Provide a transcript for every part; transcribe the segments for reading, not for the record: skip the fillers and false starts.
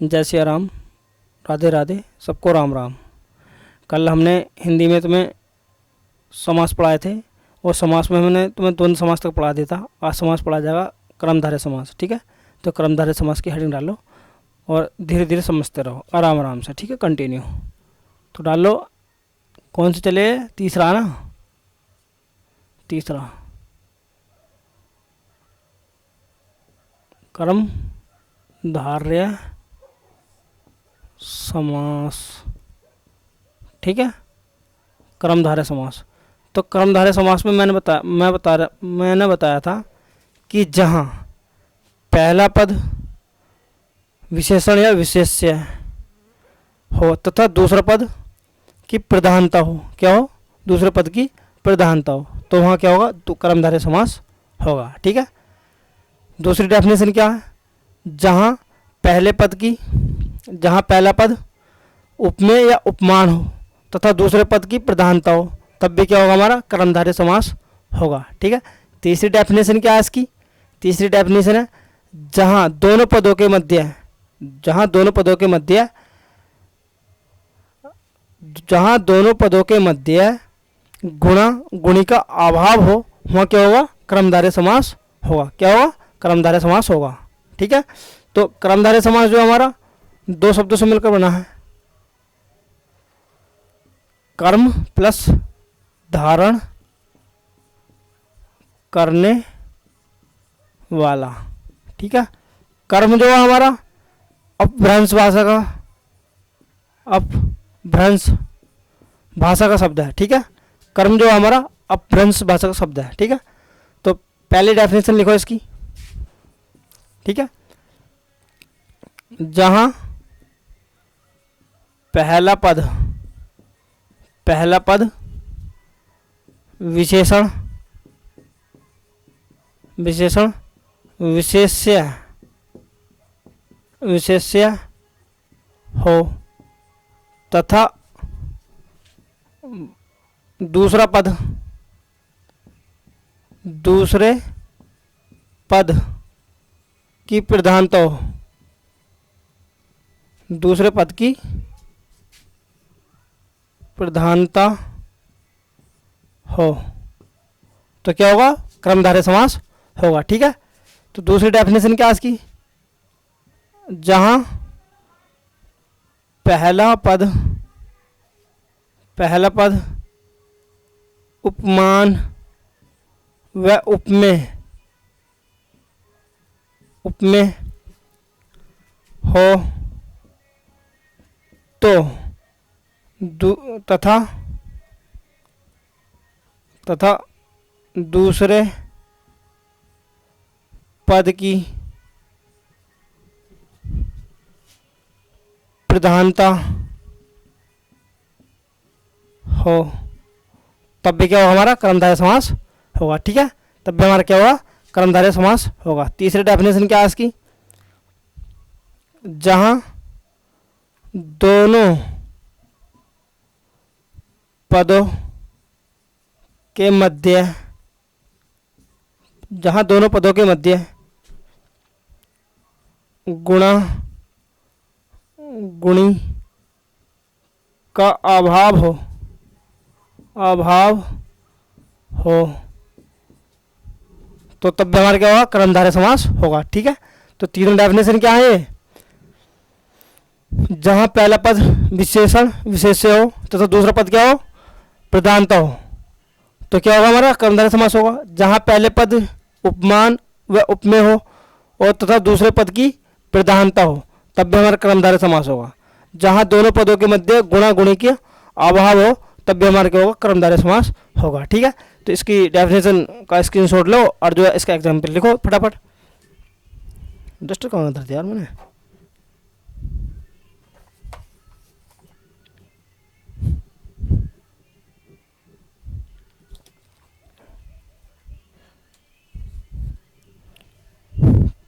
जय सिया राम, राधे राधे, सबको राम राम। कल हमने हिंदी में तुम्हें समास पढ़ाए थे और समास में मैंने तुम्हें द्वंद्व समास तक पढ़ा दिया था। आज समास पढ़ा जाएगा कर्मधारय समास। ठीक है, तो कर्मधारय समास की हेडिंग डालो और धीरे धीरे समझते रहो आराम आराम से। ठीक है, कंटिन्यू। तो डाल लो, कौन से चले? तीसरा ना, तीसरा कर्मधारय समास। ठीक है, कर्मधारय समास। तो कर्मधारय समास में मैंने बताया था कि जहाँ पहला पद विशेषण या विशेष्य हो तथा दूसरा पद की प्रधानता हो। क्या हो? दूसरे पद की प्रधानता हो, तो वहाँ क्या होगा? तो कर्मधारय समास होगा। ठीक है, दूसरी डेफिनेशन क्या है? जहाँ पहला पद उपमेय या उपमान हो तथा दूसरे पद की प्रधानता हो, तब भी क्या होगा? हमारा कर्मधारय समास होगा। ठीक है, तीसरी डेफिनेशन क्या है इसकी? तीसरी डेफिनेशन है जहाँ दोनों पदों के मध्य गुणा गुणी का अभाव हो, वहाँ क्या होगा? कर्मधारय समास होगा। क्या होगा? कर्मधारय समास होगा। ठीक है, तो कर्मधारय समास जो हमारा दो शब्दों से मिलकर बना है, कर्म प्लस धारण करने वाला। ठीक है, कर्म जो है हमारा अपभ्रंश भाषा का शब्द है। ठीक है, कर्म जो हमारा अपभ्रंश भाषा का शब्द है। ठीक है, तो पहली डेफिनेशन लिखो इसकी। ठीक है, जहां पहला पद विशेषण विशेष्य हो तथा दूसरे पद की प्रधानता हो। दूसरे पद की प्रधानता हो तो क्या होगा? कर्मधारय समास होगा। ठीक है, तो दूसरी डेफिनेशन क्या है इसकी? जहां पहला पद उपमान व उपमेय हो तो तथा दूसरे पद की प्रधानता हो, तब भी क्या होगा? हमारा कर्मधारय समास होगा। ठीक है, तब भी हमारा क्या होगा? कर्मधारय समास होगा। तीसरी डेफिनेशन क्या है इसकी? जहां दोनों पदों के मध्य गुणा गुणी का अभाव हो तो तब भी हमारा क्या होगा? कर्मधारय समास होगा। ठीक है, तो तीनों डेफिनेशन क्या है? जहां पहला पद विशेष्य हो तथा दूसरा पद क्या हो? प्रधानता हो, तो क्या होगा? हमारा कर्मधारय समास होगा। जहां पहले पद उपमान व उपमेय हो और तथा दूसरे पद की प्रधानता हो, तब भी हमारा कर्मधारय समास होगा। जहां दोनों पदों के मध्य गुणा गुणी के अभाव हो, तब भी हमारा क्या होगा? कर्मधारय समास होगा। ठीक है, तो इसकी डेफिनेशन का स्क्रीनशॉट लो और जो है इसका एग्जाम्पल लिखो फटाफट। डस्टर कहाँ धर दिया यार मैंने?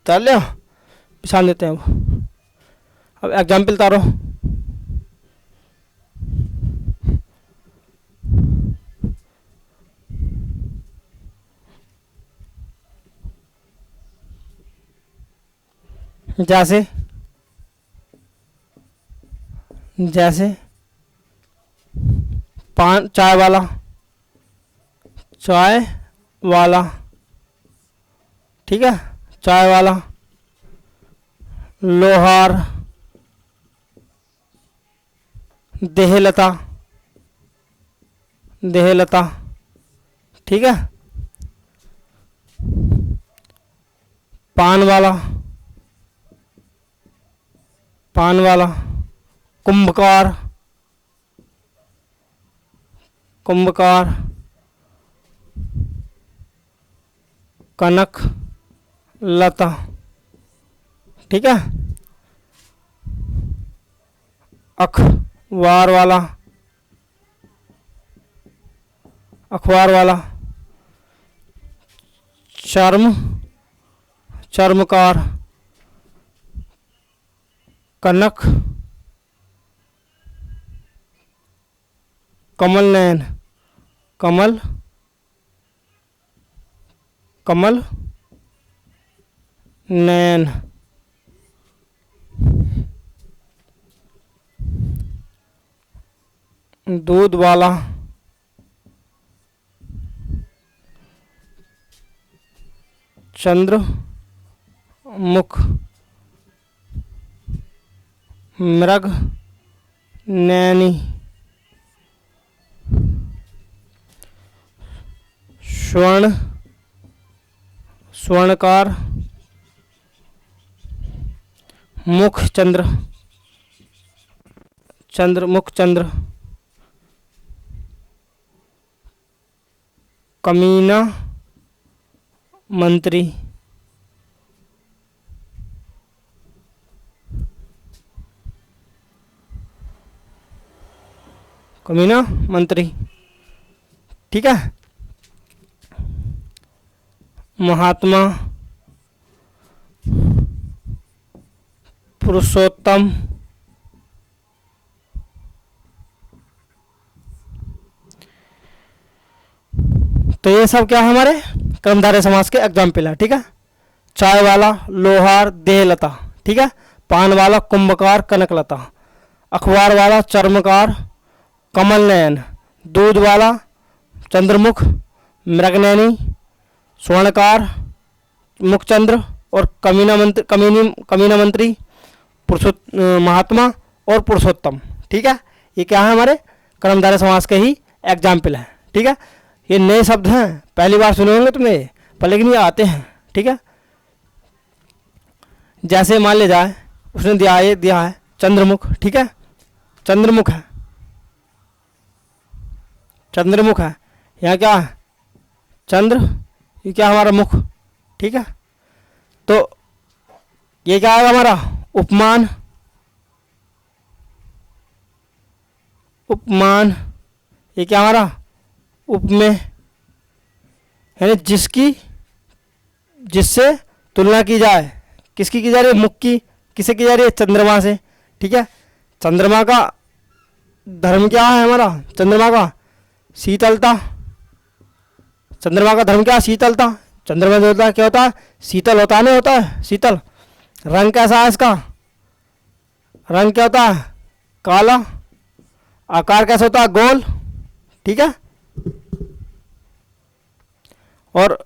चल लिया, पिछाड़ देते हैं। अब एग्जाम्पल तारो। जैसे जैसे पान चाय वाला, चाय वाला, ठीक है, चाय वाला। लोहार, देहलता, देहलता, ठीक है। पान वाला, पान वाला। कुंभकार, कुंभकार। कनक लता, ठीक है। अखबार वाला, अखबार वाला। चर्म, चर्मकार। कनक, कमल नयन, कमल, कमल नयन। दूध वाला, चंद्र मुख, मृग नैनी। स्वर्ण, स्वर्णकार। मुख चंद्र, चंद्र मुख चंद्र। कमीना मंत्री, कमीना मंत्री, ठीक है। महात्मा, पुरुषोत्तम, तो ये सब क्या है हमारे कर्मधारय समास के एग्जाम्पल है, ठीक है। चाय वाला, लोहार, देहलता, ठीक है। पान वाला, कुंभकार, कनकलता। अखबार वाला, चर्मकार, कमल नयन। दूध वाला, चंद्रमुख, मृगनयनी, स्वर्णकार, मुखचंद्र। और कमीना मंत्री, कमीना मंत्री, महात्मा और पुरुषोत्तम, ठीक है। ये क्या है हमारे कर्मधारय समास के ही एग्जाम्पल है, ठीक है। ये नए शब्द हैं, पहली बार सुने होंगे तुमने पर, लेकिन ये आते हैं, ठीक है। जैसे मान ले जाए उसने दिया है चंद्रमुख, ठीक है। चंद्रमुख है, चंद्रमुख है। यहाँ क्या है, चंद्र, ये क्या हमारा मुख, ठीक है। तो ये क्या आएगा हमारा उपमान, उपमान। ये क्या हमारा उपमेय, यानी जिसकी, जिससे तुलना की जाए। किसकी की जा रही है, मुख की। किसे की जा रही है, चंद्रमा से, ठीक है। चंद्रमा का धर्म क्या है हमारा, चंद्रमा का शीतलता। चंद्रमा का धर्म क्या है, शीतलता। चंद्रमा जो होता है क्या होता है, शीतल होता है, नहीं होता है शीतल। रंग कैसा है इसका, रंग क्या होता है, काला। आकार कैसा होता है, गोल, ठीक है। और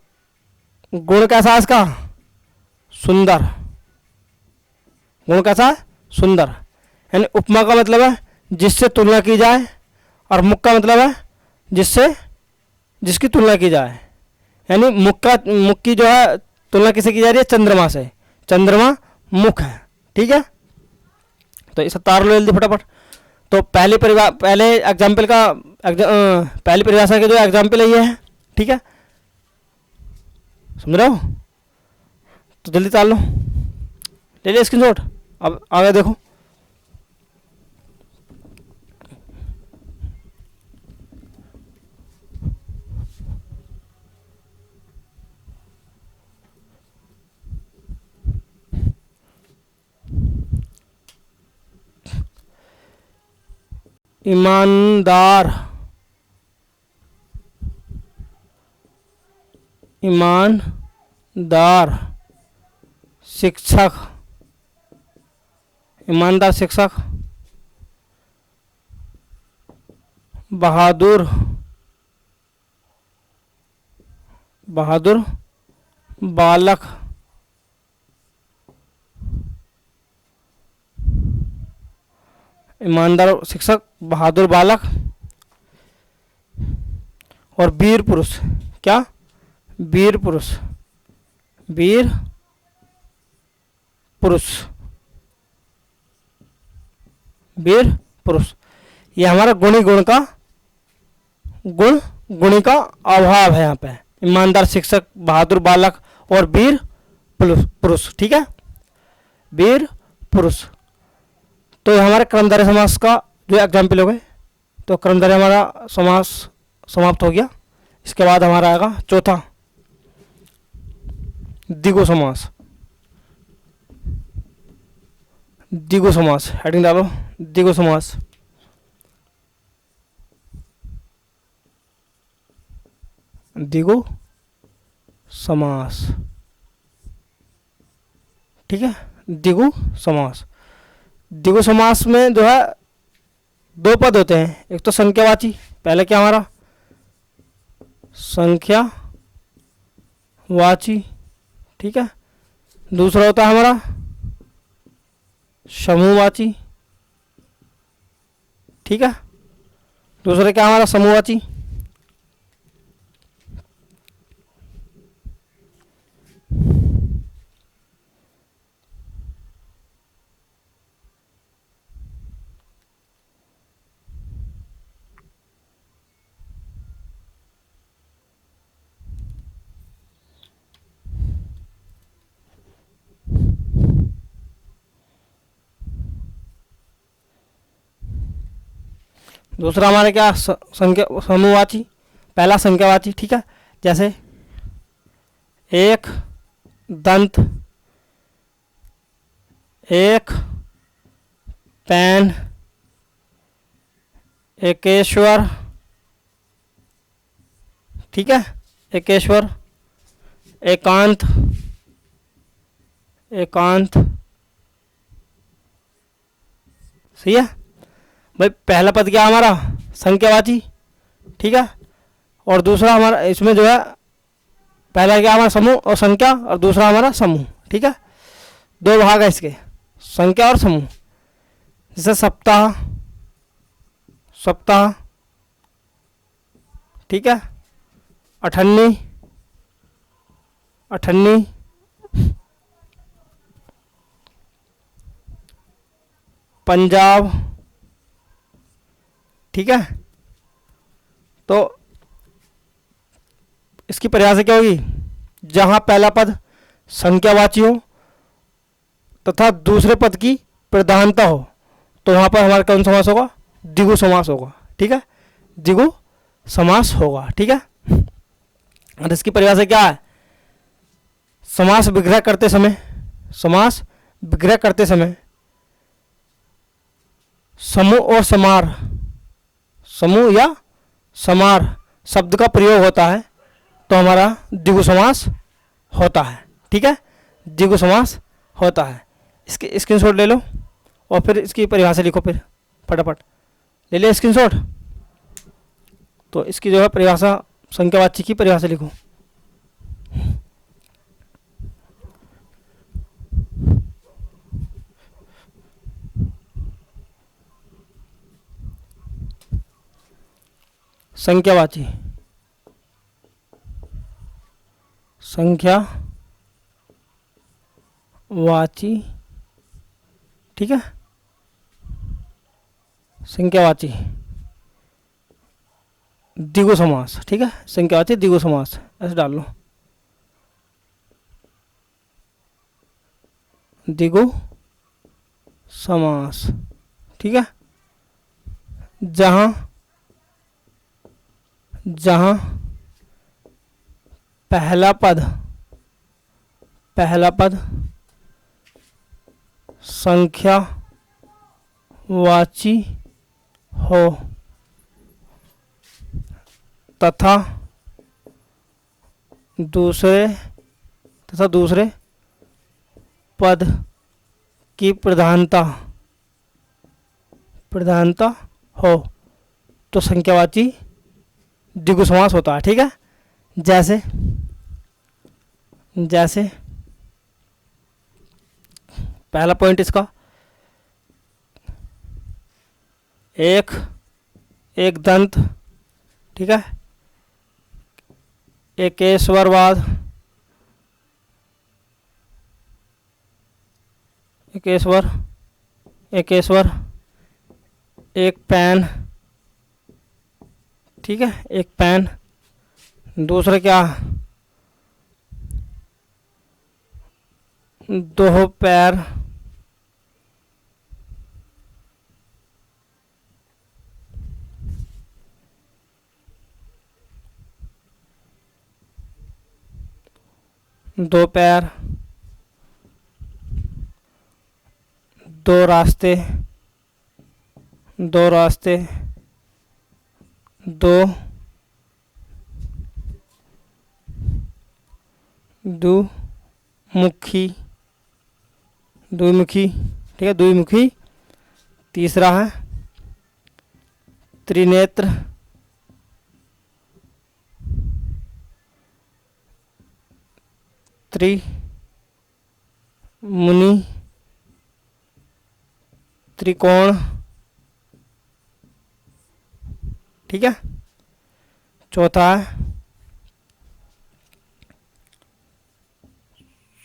गुण कैसा है इसका, सुंदर। गुण कैसा है, सुंदर। यानी उपमा का मतलब है जिससे तुलना की जाए, और मुख का मतलब है जिससे, जिसकी तुलना की जाए। यानी मुख की जो है तुलना किससे की जा रही है, चंद्रमा से। चंद्रमा मुख है, ठीक है। तो इसे तार लो जल्दी फटाफट। तो पहले एग्जाम्पल का पहली परिभाषा के जो एग्जाम्पल है ये है, ठीक है। समझ रहे हो, तो जल्दी तार लो, ले लिया स्क्रीनशॉट। अब आगे देखो, ईमानदार, ईमानदार शिक्षक, ईमानदार शिक्षक। बहादुर, बहादुर बालक, ईमानदार शिक्षक, बहादुर बालक और वीर पुरुष। क्या? वीर पुरुष, वीर पुरुष, वीर पुरुष। ये हमारा गुणी गुण का गुण, गुणी का अभाव है यहाँ पे। ईमानदार शिक्षक, बहादुर बालक और वीर पुरुष। ठीक है, वीर पुरुष। तो ये हमारे कर्मधारय समास का जो एग्जाम्पल हो गए। तो कर्मधारय हमारा समास समाप्त हो गया। इसके बाद हमारा आएगा चौथा, द्विगु समास। द्विगु समास, हेडिंग डालो, द्विगु समास। द्विगु समास, ठीक है, द्विगु समास। द्विगु समास में जो है दो पद होते हैं। एक तो संख्यावाची, पहले क्या हमारा संख्यावाची, ठीक है। दूसरा होता है हमारा समूहवाची, ठीक है। दूसरा क्या हमारा समूहवाची। दूसरा हमारे क्या संख्या समूहवाची, पहला संख्यावाची, ठीक है। जैसे एक दंत, एक पैन, एकेश्वर, ठीक है, एकेश्वर, एकांत, एकांत, सही है भाई। पहला पद क्या हमारा संख्यावाची, ठीक है। और दूसरा हमारा इसमें जो है पहला क्या हमारा समूह और संख्या, और दूसरा हमारा समूह, ठीक है। दो भाग है इसके, संख्या और समूह। जैसे सप्ताह, सप्ताह, ठीक है। अठन्नी, अठन्नी, पंजाब, ठीक है। तो इसकी परिभाषा क्या होगी? जहां पहला पद संख्यावाची हो तथा दूसरे पद की प्रधानता हो तो वहां पर हमारा कौन समास होगा? द्विगु समास होगा, ठीक है, द्विगु समास होगा, ठीक है। और इसकी परिभाषा क्या है? समास विग्रह करते समय, समास विग्रह करते समय समूह और समार, समूह या समार शब्द का प्रयोग होता है तो हमारा द्विगु समास होता है, ठीक है, द्विगु समास होता है। इसके स्क्रीनशॉट ले लो और फिर इसकी परिभाषा लिखो, फिर फटाफट ले ले स्क्रीनशॉट। तो इसकी जो है परिभाषा, संख्यावाची की परिभाषा लिखो। संख्यावाची, संख्यावाची, ठीक है, संख्यावाची द्विगु समास, ठीक है, संख्यावाची द्विगु समास, ऐसे डाल लो, द्विगु समास, ठीक है। जहां जहां पहला पद, पहला पद संख्यावाची हो तथा दूसरे पद की प्रधानता हो तो संख्यावाची द्विगु समास होता है। ठीक है, जैसे जैसे पहला पॉइंट इसका, एक एक दंत, ठीक है, एकेश्वरवाद, एकेश्वर एकेश्वर, एक पैन, ठीक है, एक पैन। दूसरा क्या, दो पैर, दो पैर, दो रास्ते, दो रास्ते, दो दुमुखी, द्विमुखी, ठीक है, द्विमुखी। तीसरा है त्रिनेत्र, त्रिमुनि, त्रिकोण, ठीक है। चौथा है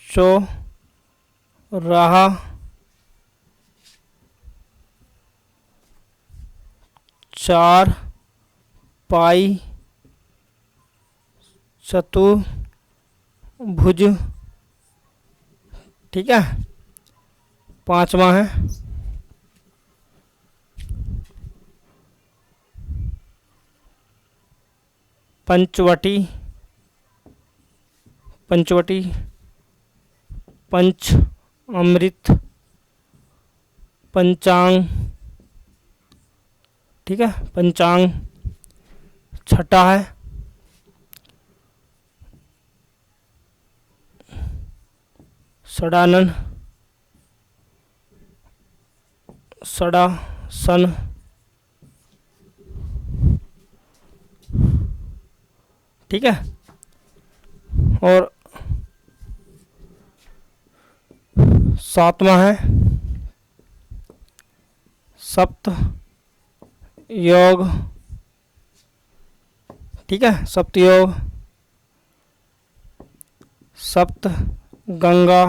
चौराहा, चार पाई, चतुर्भुज, ठीक है। पांचवा है पंचवटी, पंचवटी, पंच अमृत, पंचांग, ठीक है, पंचांग। छठा है षडानन, षडासन, ठीक है। और सातवां है सप्त योग, ठीक है, सप्त योग, सप्त गंगा,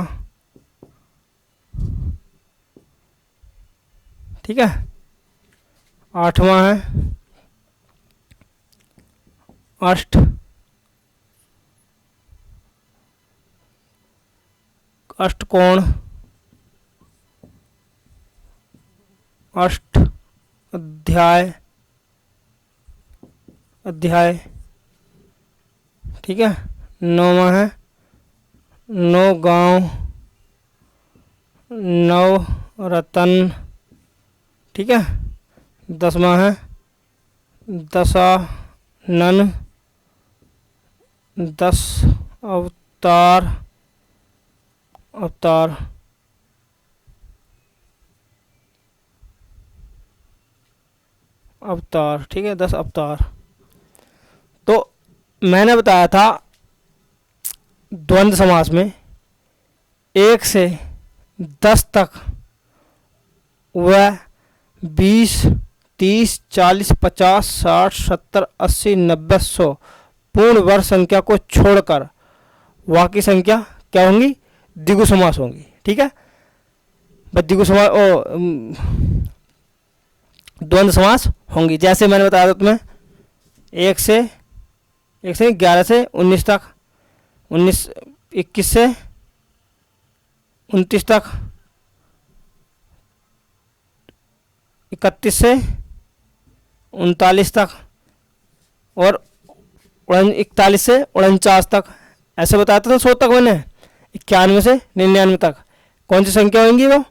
ठीक है। आठवां है अष्ट अष्टकोण, अष्ट अध्याय, अध्याय, ठीक है। नौवां है नौ गांव, नौ रतन, ठीक है। दसवां है दशानन, 10 अवतार, अवतार, अवतार, ठीक है, 10 अवतार। तो मैंने बताया था द्वंद्व समास में 1 से 10 तक वह 20, 30, 40, 50, 60, 70, 80, 90, 100 पूर्ण वर्ग संख्या को छोड़कर बाकी संख्या क्या होंगी, द्विगु समास होंगी, ठीक है। द्विगु समास द्वंद्व समास होंगी। जैसे मैंने बताया था तुम्हें 1 से 11 से 19 तक, 21 से 29 तक, 31 से 39 तक और 41 से 49 तक। ऐसे बताया था 100 तक मैंने, 91 से 99 तक कौन सी संख्या होंगी, वो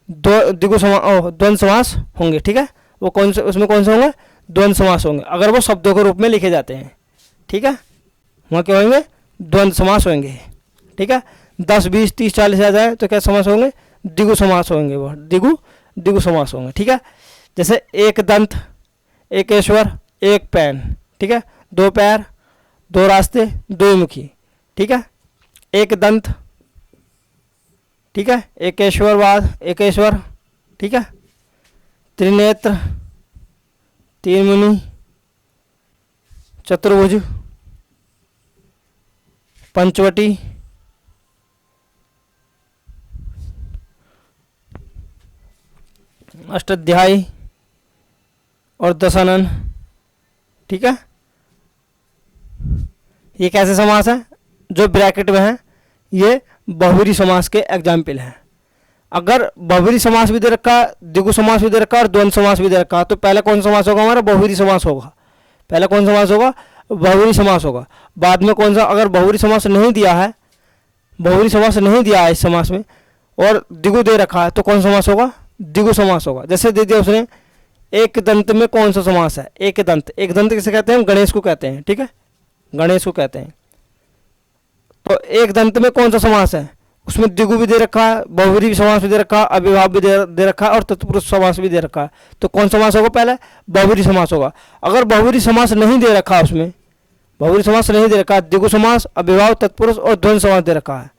द्विगु समास द्वंद्व समास होंगे, ठीक है। वो कौन से, उसमें कौन से होंगे, द्वंद्व समास होंगे अगर वो शब्दों के रूप में लिखे जाते हैं, ठीक है। वहाँ क्या होंगे, द्वंद्व समास होंगे, ठीक है। 10, 20, 30, 40 आ जाए तो क्या समास होंगे, द्विगु समास होंगे, वो द्विगु समास होंगे, ठीक है। जैसे एक दंत, एक ईश्वर एक पैन, ठीक है, दो पैर दो रास्ते दो मुखी, ठीक है, एक दंत, ठीक है, एक ईश्वरवाद एक ईश्वर, ठीक है, त्रिनेत्र तीन मुनि, चतुर्भुज, पंचवटी, अष्टाध्यायी और दशानन, ठीक है। ये कैसे समास है जो ब्रैकेट में है, ये बहुवीरी समास के एग्जाम्पल हैं। अगर बहुवीरी समास भी दे रखा है, द्विगु समास भी दे रखा है और द्वंद्व समास भी दे रखा है, तो पहले कौन सा समास होगा हमारा? बहुवीरी समास होगा। पहले कौन सा समास होगा? बहुवीरी समास होगा। बाद में कौन सा? अगर बहुवीरी समास नहीं दिया है, बहुवीरी समास नहीं दिया है इस समास में और द्विगु दे रखा है, तो कौन सा समास होगा? द्विगु समास होगा। जैसे दे दिया उसने एक दंत में कौन सा समास है? एक दंत। एक दंत किसे कहते हैं? गणेश को कहते हैं, ठीक है, गणेश को कहते हैं। तो एक दंत में कौन सा समास है? उसमें द्विगु भी दे रखा है, बहुवीरी समास भी दे रखा है, अविभाव भी दे रखा है और तत्पुरुष समास भी दे रखा है। तो कौन समास होगा? पहले बहुवीरी समास होगा। अगर बहुवीरी समास नहीं दे रखा है, उसमें बहुवीरी समास नहीं दे रखा है, द्विगु समास, अविभाव, तत्पुरुष और द्वंद्व समास दे रखा है,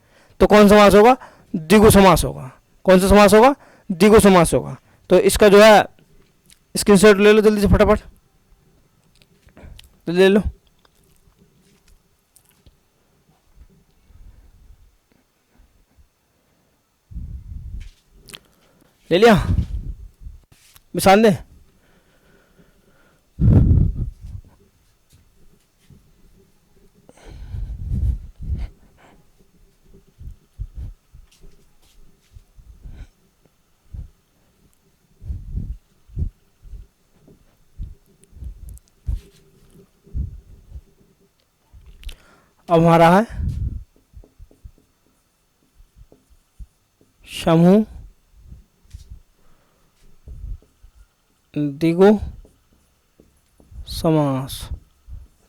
तो कौन समास होगा? द्विगु समास होगा। कौन सा समास होगा? द्विगु समास होगा। तो इसका जो है स्क्रीनशॉट ले लो जल्दी से, फटाफट ले लो। ले लिया? मिसान दे। अब हमारा है समूह द्विगु समास,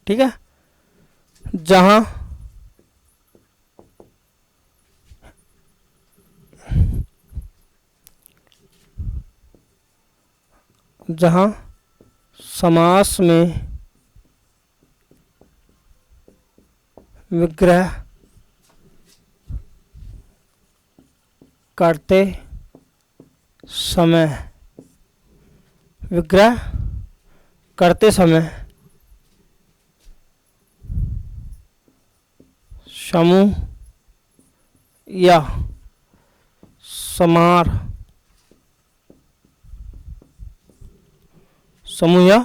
ठीक है, जहां जहां समास में विग्रह करते समय विग्रह करते समय समूह या समार समूह या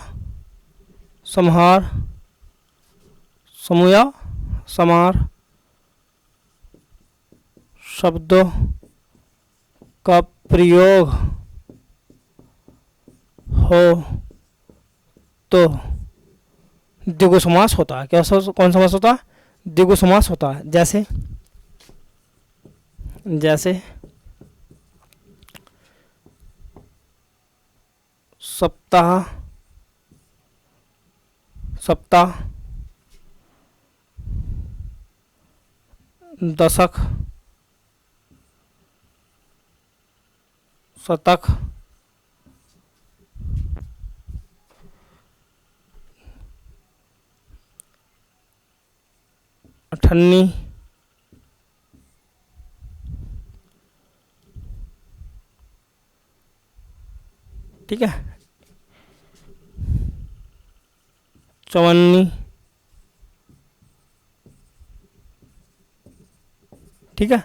संहार समूह या समार शब्दों का प्रयोग हो तो द्विगु समास होता है। क्या कौन समास होता है? द्विगु समास होता है। जैसे जैसे सप्ताह सप्ताह, दशक शतक, अठन्नी, ठीक है, चवन्नी, ठीक है।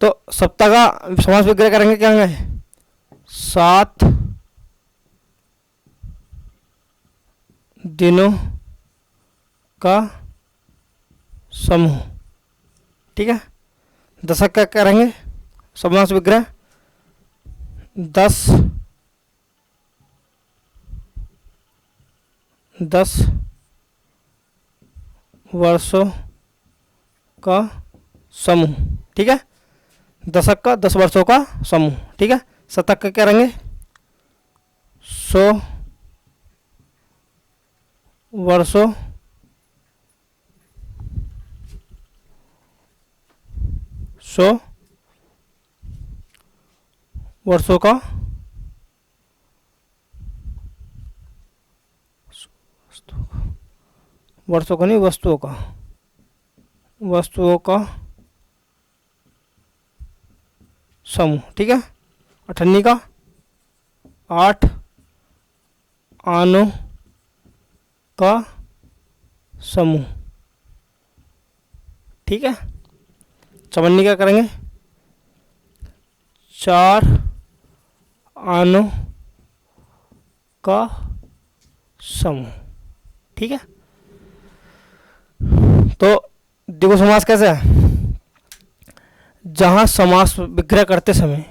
तो सप्ताह का समास विग्रह करेंगे क्या है? 7 दिनों का समूह, ठीक है। दशक का करेंगे समास विग्रह 10 वर्षों का समूह, ठीक है। दशक का 10 वर्षों का समूह, ठीक है। शतक का क्या करेंगे? 100 वर्षों का वर्षों का नहीं, वस्तुओं का, वस्तुओं का समूह। ठीक है। 98 का 8 आनों का समूह। ठीक है। 54 क्या करेंगे, 4 आनों का समूह। ठीक है। तो द्विगु समास कैसे है, जहां समास विग्रह करते समय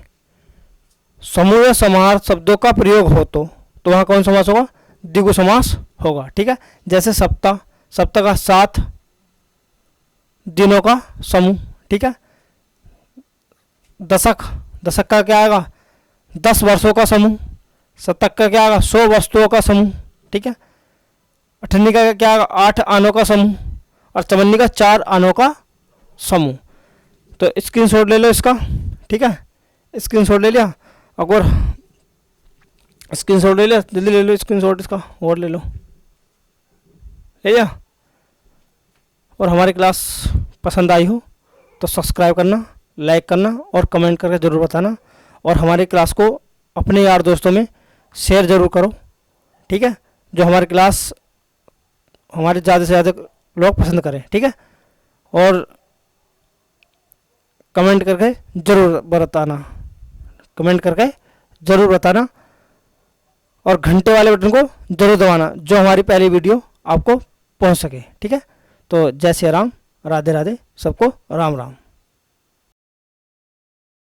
समूह या समाहार शब्दों का प्रयोग हो तो वहां कौन समास होगा, द्विगु समास होगा। ठीक है। जैसे सप्ताह, सप्ताह का 7 दिनों का समूह। ठीक है। दशक, दशक का क्या आएगा, 10 वर्षों का समूह। शतक का क्या आएगा, 100 वस्तुओं का समूह। ठीक है। 58 का क्या आएगा, 8 आनों का समूह। और 54 का 4 आनों का समूह। तो स्क्रीनशॉट ले लो इसका। ठीक है। स्क्रीनशॉट ले लिया, अगर स्क्रीनशॉट ले लिया, जल्दी ले लो स्क्रीनशॉट इसका, और ले लो, ले लिया। और हमारी क्लास पसंद आई हो तो सब्सक्राइब करना, लाइक करना और कमेंट करके ज़रूर बताना। और हमारी क्लास को अपने यार दोस्तों में शेयर ज़रूर करो। ठीक है। जो हमारी क्लास हमारे ज़्यादा से ज़्यादा लोग पसंद करें। ठीक है। और कमेंट करके ज़रूर बताना, कमेंट करके ज़रूर बताना। और घंटे वाले बटन को ज़रूर दबाना, जो हमारी पहली वीडियो आपको पहुंच सके। ठीक है। तो जय श्री राम, राधे राधे, सबको राम राम।